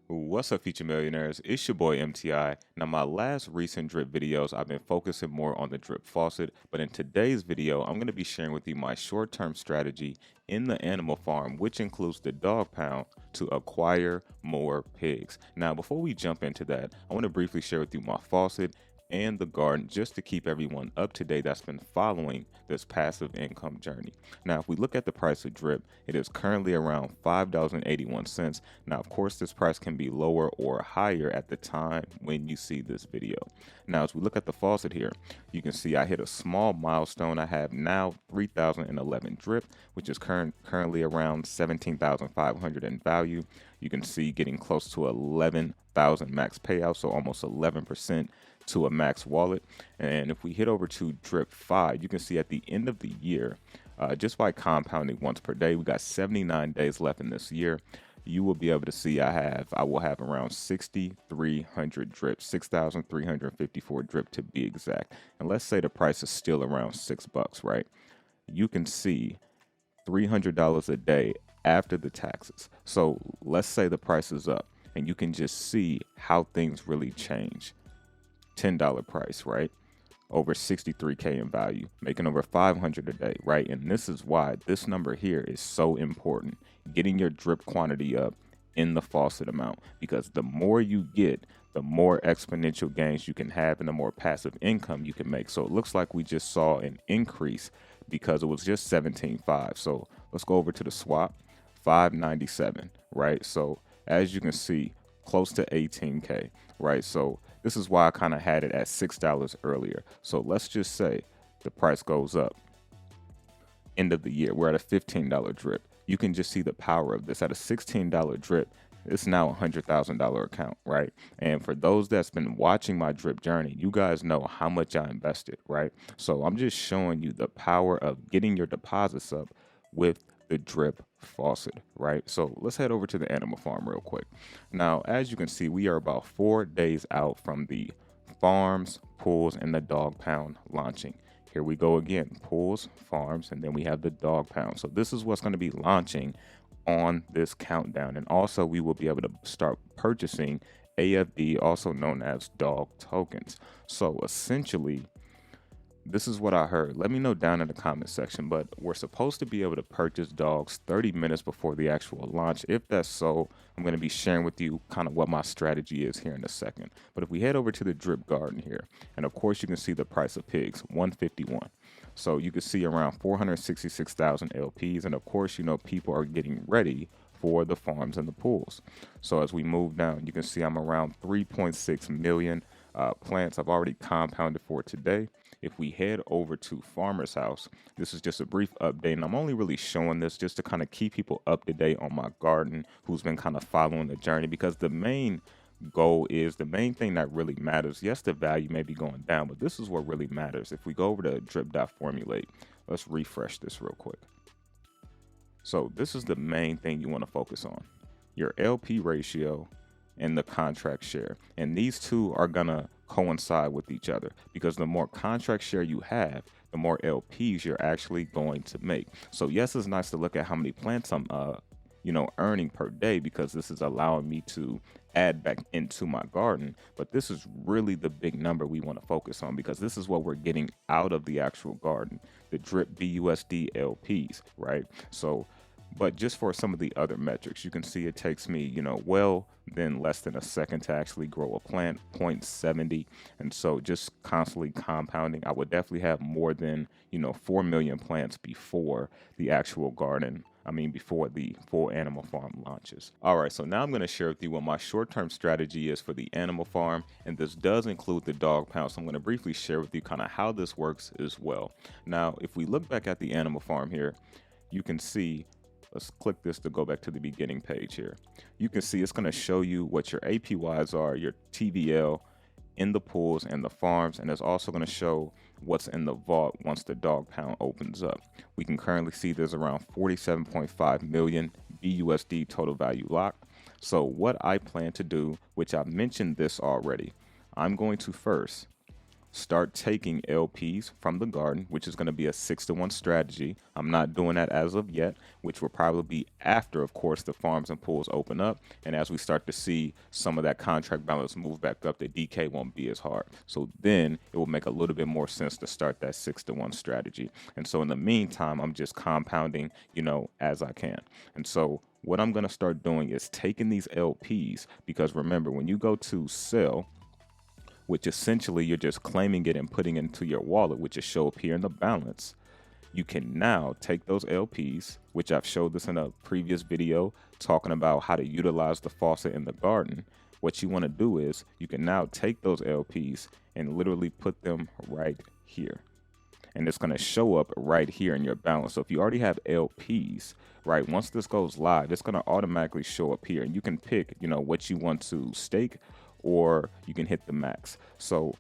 What's up, future millionaires? It's your boy MTI. Now, my last recent drip videos, I've been focusing more on the drip faucet, but in today's video, I'm going to be sharing with you my short-term strategy in the animal farm, which includes the dog pound to acquire more pigs. Now, before we jump into that, I want to briefly share with you my faucet and the garden just to keep everyone up to date that's been following this passive income journey. Now, if we look at the price of drip, it is currently around $5.81. Now, of course, this price can be lower or higher at the time when you see this video. Now, as we look at the faucet here, you can see I hit a small milestone. I have now 3,011 drip, which is currently around 17,500 in value. You can see getting close to 11,000 max payout, so almost 11% to a max wallet. And if we hit over to drip 5, you can see at the end of the year, just by compounding once per day, we got 79 days left in this year. You will be able to see I will have around 6,300 drip, 6,354 drip to be exact. And let's say the price is still around $6, right? You can see $300 a day after the taxes. So let's say the price is up, and you can just see how things really change. $10 price, right? Over 63K in value, making over 500 a day, right? And this is why this number here is so important. Getting your drip quantity up in the faucet amount, because the more you get, the more exponential gains you can have and the more passive income you can make. So it looks like we just saw an increase because it was just 17.5. So let's go over to the swap, 597, right? So as you can see, close to 18K, right? So this is why I kind of had it at $6 earlier. So let's just say the price goes up. End of the year, we're at a $15 drip. You can just see the power of this. At a $16 drip, it's now a $100,000 account, right? And for those that's been watching my drip journey, you guys know how much I invested, right? So I'm just showing you the power of getting your deposits up with the drip faucet, right? So let's head over to the animal farm real quick. Now, as you can see, we are about 4 days out from the farms, pools, and the dog pound launching. Here we go again, pools, farms, and then we have the dog pound. So this is what's going to be launching on this countdown. And also we will be able to start purchasing AFP, also known as dog tokens. So essentially, this is what I heard. Let me know down in the comment section, but we're supposed to be able to purchase dogs 30 minutes before the actual launch. If that's so, I'm going to be sharing with you kind of what my strategy is here in a second. But if we head over to the drip garden here, and of course you can see the price of pigs, 151. So you can see around 466,000 LPs. And of course, you know, people are getting ready for the farms and the pools. So as we move down, you can see I'm around 3.6 million plants I've already compounded for today. If we head over to Farmer's House, this is just a brief update, and I'm only really showing this just to kind of keep people up to date on my garden who's been kind of following the journey, because the main goal is the main thing that really matters. Yes, the value may be going down, but this is what really matters. If we go over to drip.formulate, let's refresh this real quick. So this is the main thing you want to focus on, your LP ratio and the contract share. And these two are gonna coincide with each other, because the more contract share you have, the more LPs you're actually going to make. So yes, it's nice to look at how many plants I'm earning per day, because this is allowing me to add back into my garden. But this is really the big number we want to focus on, because this is what we're getting out of the actual garden, the drip BUSD LPs, right? So but just for some of the other metrics, you can see it takes me, then less than a second to actually grow a plant, 0.70. And so just constantly compounding, I would definitely have more than, 4 million plants before the actual garden. Before the full animal farm launches. All right, so now I'm going to share with you what my short-term strategy is for the animal farm, and this does include the dog pound. So I'm going to briefly share with you kind of how this works as well. Now, if we look back at the animal farm here, you can see, let's click this to go back to the beginning page here. You can see it's going to show you what your APYs are, your TVL in the pools and the farms, and it's also going to show what's in the vault once the dog pound opens up. We can currently see there's around 47.5 million BUSD total value locked. So what I plan to do, which I've mentioned this already, I'm going to first start taking LPs from the garden, which is going to be a 6-to-1 strategy. I'm not doing that as of yet, which will probably be after, of course, the farms and pools open up. And as we start to see some of that contract balance move back up, the DK won't be as hard. So then it will make a little bit more sense to start that 6-to-1 strategy. And so in the meantime, I'm just compounding, as I can. And so what I'm going to start doing is taking these LPs, because remember, when you go to sell, which essentially you're just claiming it and putting it into your wallet, which is show up here in the balance, you can now take those LPs, which I've showed this in a previous video talking about how to utilize the faucet in the garden. What you want to do is you can now take those LPs and literally put them right here. And it's going to show up right here in your balance. So if you already have LPs, right, once this goes live, it's going to automatically show up here. And you can pick, what you want to stake, or you can hit the max. So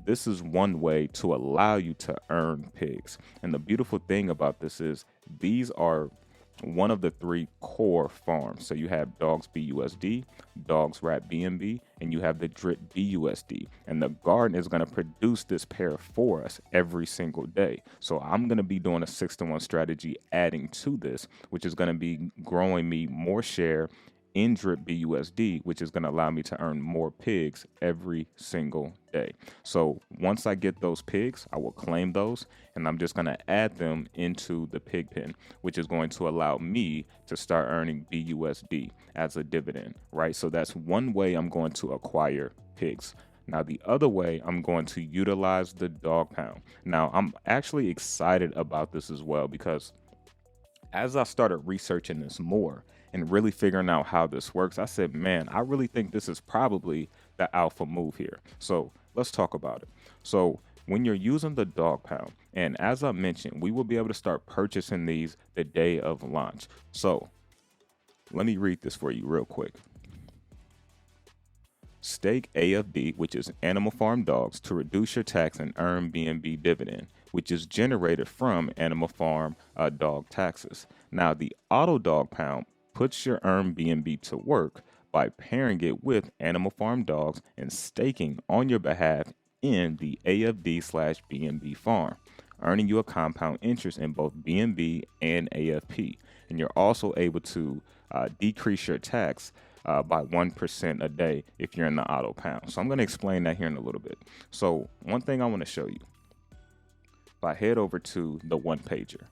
this is one way to allow you to earn pigs. And the beautiful thing about this is these are one of the 3 core farms. So you have Dogs BUSD, Dogs Rat BNB, and you have the Drip BUSD. And the garden is going to produce this pair for us every single day. So I'm going to be doing a 6-to-1 strategy adding to this, which is going to be growing me more share in Drip BUSD, which is going to allow me to earn more pigs every single day. So once I get those pigs, I will claim those, and I'm just going to add them into the pig pen, which is going to allow me to start earning BUSD as a dividend, right? So that's one way I'm going to acquire pigs. Now, the other way, I'm going to utilize the dog pound. Now, I'm actually excited about this as well, because as I started researching this more and really figuring out how this works, I said, man, I really think this is probably the alpha move here. So let's talk about it. So when you're using the dog pound, and as I mentioned, we will be able to start purchasing these the day of launch. So let me read this for you real quick. Stake AFD, which is Animal Farm Dogs, to reduce your tax and earn BNB dividend, which is generated from Animal Farm dog taxes. Now, the Auto Dog Pound puts your earned BNB to work by pairing it with Animal Farm Dogs and staking on your behalf in the AFD/BNB farm, earning you a compound interest in both BNB and AFP. And you're also able to decrease your tax by 1% a day if you're in the auto pound. So I'm going to explain that here in a little bit. So one thing I want to show you, if I head over to the one pager.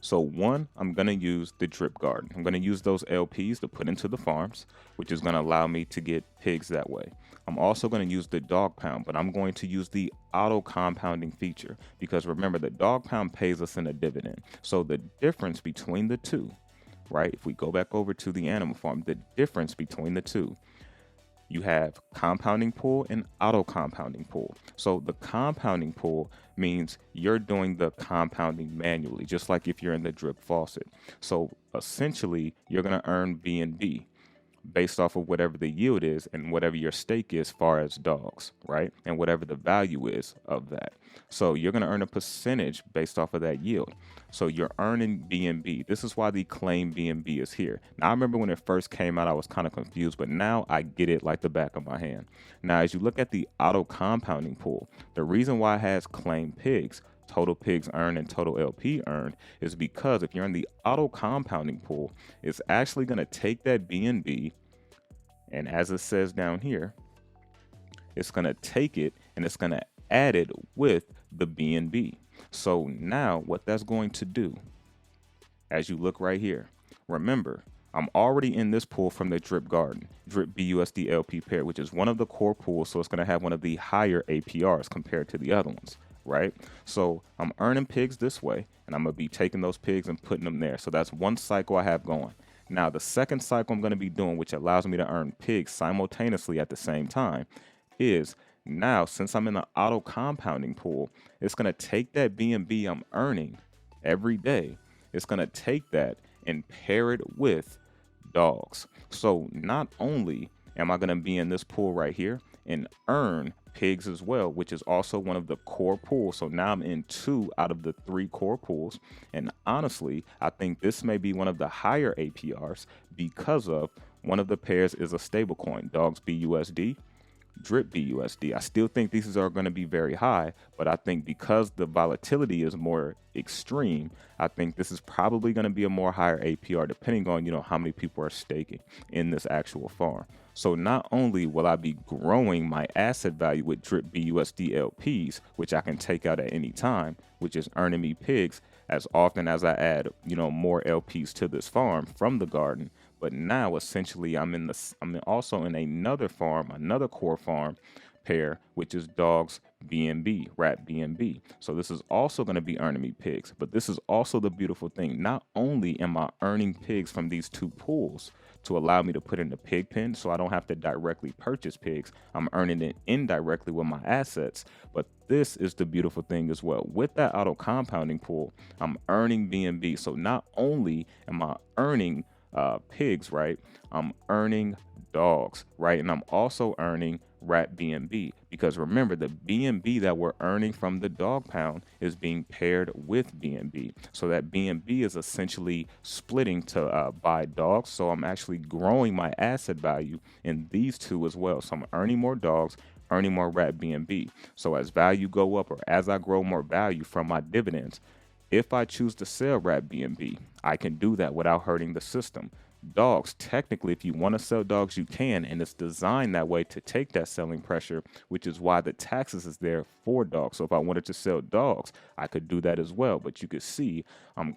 So one, I'm going to use the drip garden. I'm going to use those LPs to put into the farms, which is going to allow me to get pigs that way. I'm also going to use the dog pound, but I'm going to use the auto compounding feature, because remember, the dog pound pays us in a dividend. So the difference between the two, right? If we go back over to the animal farm, the difference between the two, you have compounding pool and auto compounding pool. So the compounding pool means you're doing the compounding manually, just like if you're in the drip faucet. So essentially, you're going to earn BNB based off of whatever the yield is and whatever your stake is as far as dogs, right? And whatever the value is of that. So you're going to earn a percentage based off of that yield. So you're earning BNB. This is why the claim BNB is here. Now, I remember when it first came out, I was kind of confused, but now I get it like the back of my hand. Now, as you look at the auto compounding pool, the reason why it has claim pigs, total pigs earned and total LP earned, is because if you're in the auto compounding pool, it's actually going to take that BNB, and as it says down here, it's going to take it and it's going to add it with the BNB. So now what that's going to do, as you look right here, remember, I'm already in this pool from the drip garden, drip BUSD LP pair, which is one of the core pools. So it's going to have one of the higher APRs compared to the other ones, right? So I'm earning pigs this way, and I'm going to be taking those pigs and putting them there. So that's one cycle I have going. Now, the second cycle I'm going to be doing, which allows me to earn pigs simultaneously at the same time, is now, since I'm in the auto compounding pool, it's going to take that BNB I'm earning every day. It's going to take that and pair it with dogs. So not only am I going to be in this pool right here and earn pigs as well, which is also one of the core pools. So now I'm in 2 out of the 3 core pools. And honestly, I think this may be one of the higher APRs because of one of the pairs is a stable coin, Dogs BUSD, drip BUSD. I still think these are going to be very high, but I think because the volatility is more extreme, I think this is probably going to be a more higher APR depending on, how many people are staking in this actual farm. So not only will I be growing my asset value with drip BUSD LPs, which I can take out at any time, which is earning me pigs as often as I add, more LPs to this farm from the garden. But now essentially I'm also in another farm, another core farm pair, which is dogs BNB, rat BNB. So this is also going to be earning me pigs. But this is also the beautiful thing. Not only am I earning pigs from these two pools to allow me to put in the pig pen so I don't have to directly purchase pigs, I'm earning it indirectly with my assets. But this is the beautiful thing as well. With that auto compounding pool, I'm earning BNB. So not only am I earning pigs, right, I'm earning dogs, right, and I'm also earning rat BNB, because remember, the BNB that we're earning from the dog pound is being paired with BNB. So that BNB is essentially splitting to buy dogs. So I'm actually growing my asset value in these two as well. So I'm earning more dogs, earning more rat BNB. So as value go up, or as I grow more value from my dividends, if I choose to sell rat BNB, I can do that without hurting the system. Dogs, technically, if you want to sell dogs, you can, and it's designed that way to take that selling pressure, which is why the taxes is there for dogs. So if I wanted to sell dogs, I could do that as well. But you could see I'm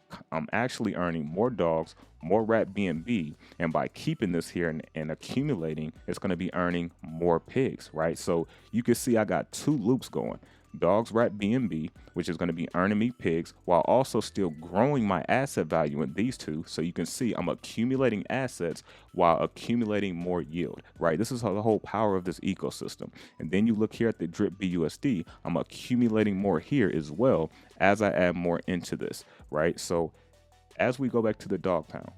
actually earning more dogs, more rat BNB, and by keeping this here and accumulating, it's going to be earning more pigs, right? So you can see I got two loops going. Dogs rat BNB, which is going to be earning me pigs, while also still growing my asset value in these two. So you can see I'm accumulating assets while accumulating more yield, right? This is the whole power of this ecosystem. And then you look here at the drip BUSD, I'm accumulating more here as well as I add more into this, right? So as we go back to the dog pound,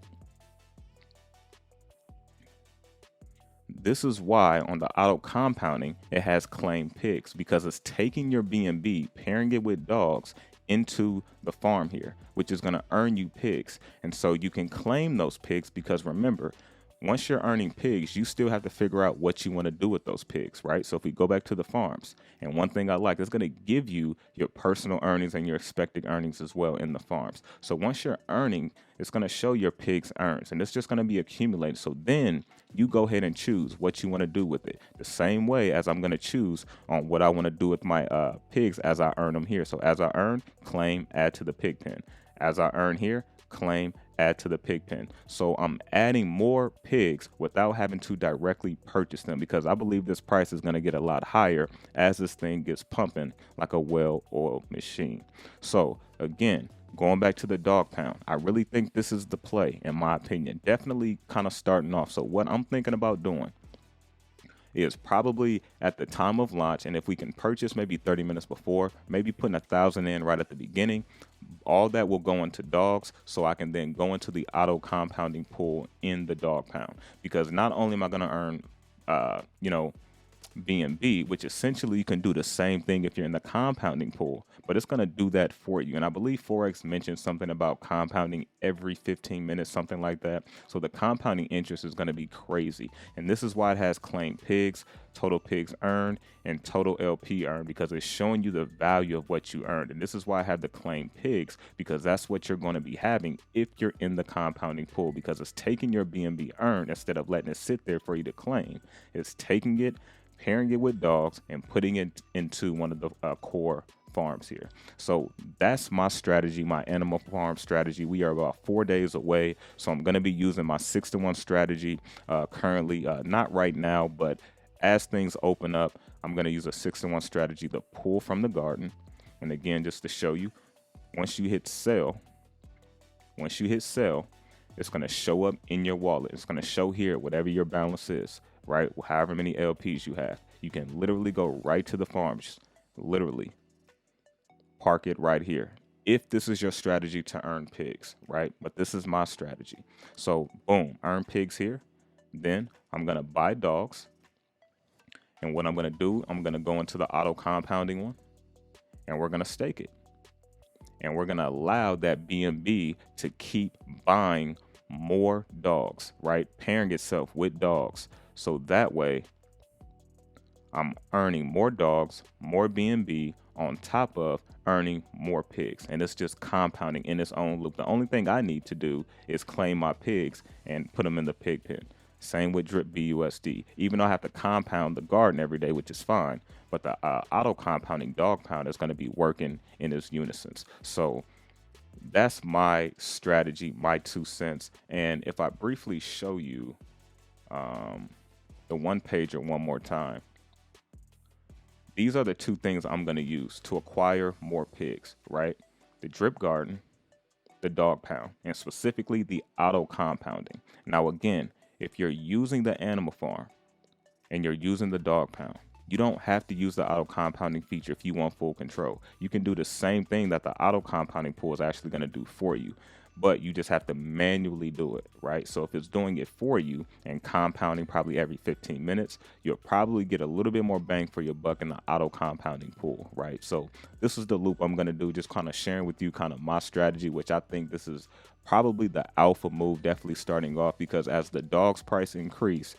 this is why on the auto compounding, it has claim pigs, because it's taking your BNB, pairing it with dogs into the farm here, which is going to earn you pigs. And so you can claim those pigs, because remember, once you're earning pigs, you still have to figure out what you want to do with those pigs, right? So if we go back to the farms, and one thing I like, it's going to give you your personal earnings and your expected earnings as well in the farms. So once you're earning, it's going to show your pigs earns, and it's just going to be accumulated. So then you go ahead and choose what you want to do with it. The same way as I'm going to choose on what I want to do with my pigs as I earn them here. So as I earn, claim, add to the pig pen. As I earn here, claim, add to the pig pen. So I'm adding more pigs without having to directly purchase them, because I believe this price is going to get a lot higher as this thing gets pumping like a well-oiled machine. So again, going back to the dog pound, I really think this is the play, in my opinion. Definitely kind of starting off. So what I'm thinking about doing is probably at the time of launch, and if we can purchase maybe 30 minutes before, maybe putting 1,000 in right at the beginning, all that will go into dogs, so I can then go into the auto compounding pool in the dog pound. Because not only am I going to earn, BNB, which essentially you can do the same thing if you're in the compounding pool, but it's going to do that for you. And I believe Forex mentioned something about compounding every 15 minutes, something like that. So the compounding interest is going to be crazy. And this is why it has claimed pigs, total pigs earned, and total LP earned, because it's showing you the value of what you earned. And this is why I have the claimed pigs, because that's what you're going to be having if you're in the compounding pool, because it's taking your BNB earned instead of letting it sit there for you to claim. It's taking it, pairing it with dogs, and putting it into one of the core farms here. So that's my strategy, my animal farm strategy. We are about 4 days away, so I'm going to be using my 6-to-1 strategy currently, not right now, but as things open up, I'm going to use a 6-to-1 strategy to pull from the garden. And again, just to show you, once you hit sell, it's going to show up in your wallet. It's going to show here whatever your balance is, right? However many LPs you have. You can literally go right to the farms, literally park it right here, if this is your strategy to earn pigs, right? But this is my strategy. So boom, earn pigs here. Then I'm going to buy dogs. And what I'm going to do, I'm going to go into the auto compounding one, and we're going to stake it. And we're going to allow that BNB to keep buying more dogs, right? Pairing itself with dogs. So that way I'm earning more dogs, more BNB on top of earning more pigs. And it's just compounding in its own loop. The only thing I need to do is claim my pigs and put them in the pig pen. Same with drip BUSD. Even though I have to compound the garden every day, which is fine, but the auto compounding dog pound is going to be working in its unison. So that's my strategy, my 2 cents. And if I briefly show you the one pager one more time, these are the 2 things I'm going to use to acquire more pigs, right? The drip garden, the dog pound, and specifically the auto compounding. Now, again, if you're using the animal farm and you're using the dog pound, you don't have to use the auto compounding feature if you want full control. You can do the same thing that the auto compounding pool is actually going to do for you, but you just have to manually do it, right? So if it's doing it for you and compounding probably every 15 minutes, you'll probably get a little bit more bang for your buck in the auto compounding pool, right? So this is the loop I'm going to do, just kind of sharing with you kind of my strategy, which I think this is probably the alpha move, definitely starting off, because as the dog's price increase,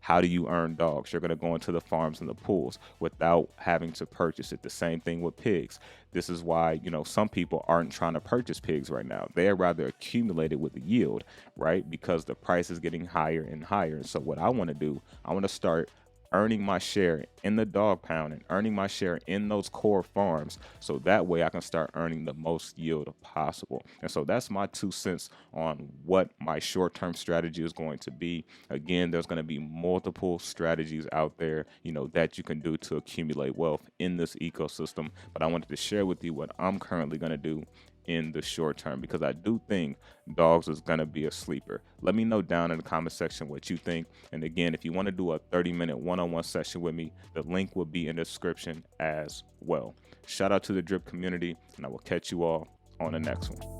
how do you earn dogs? You're going to go into the farms and the pools without having to purchase it. The same thing with pigs. This is why, some people aren't trying to purchase pigs right now. They're rather accumulated with the yield, right? Because the price is getting higher and higher. And so what I want to do, I want to start earning my share in the dog pound and earning my share in those core farms, so that way I can start earning the most yield possible. And so that's my 2 cents on what my short-term strategy is going to be. Again, there's going to be multiple strategies out there, that you can do to accumulate wealth in this ecosystem, but I wanted to share with you what I'm currently going to do in the short term, because I do think dogs is going to be a sleeper. Let me know down in the comment section what you think. And again, if you want to do a 30-minute one-on-one session with me, the link will be in the description as well. Shout out to the drip community, and I will catch you all on the next one.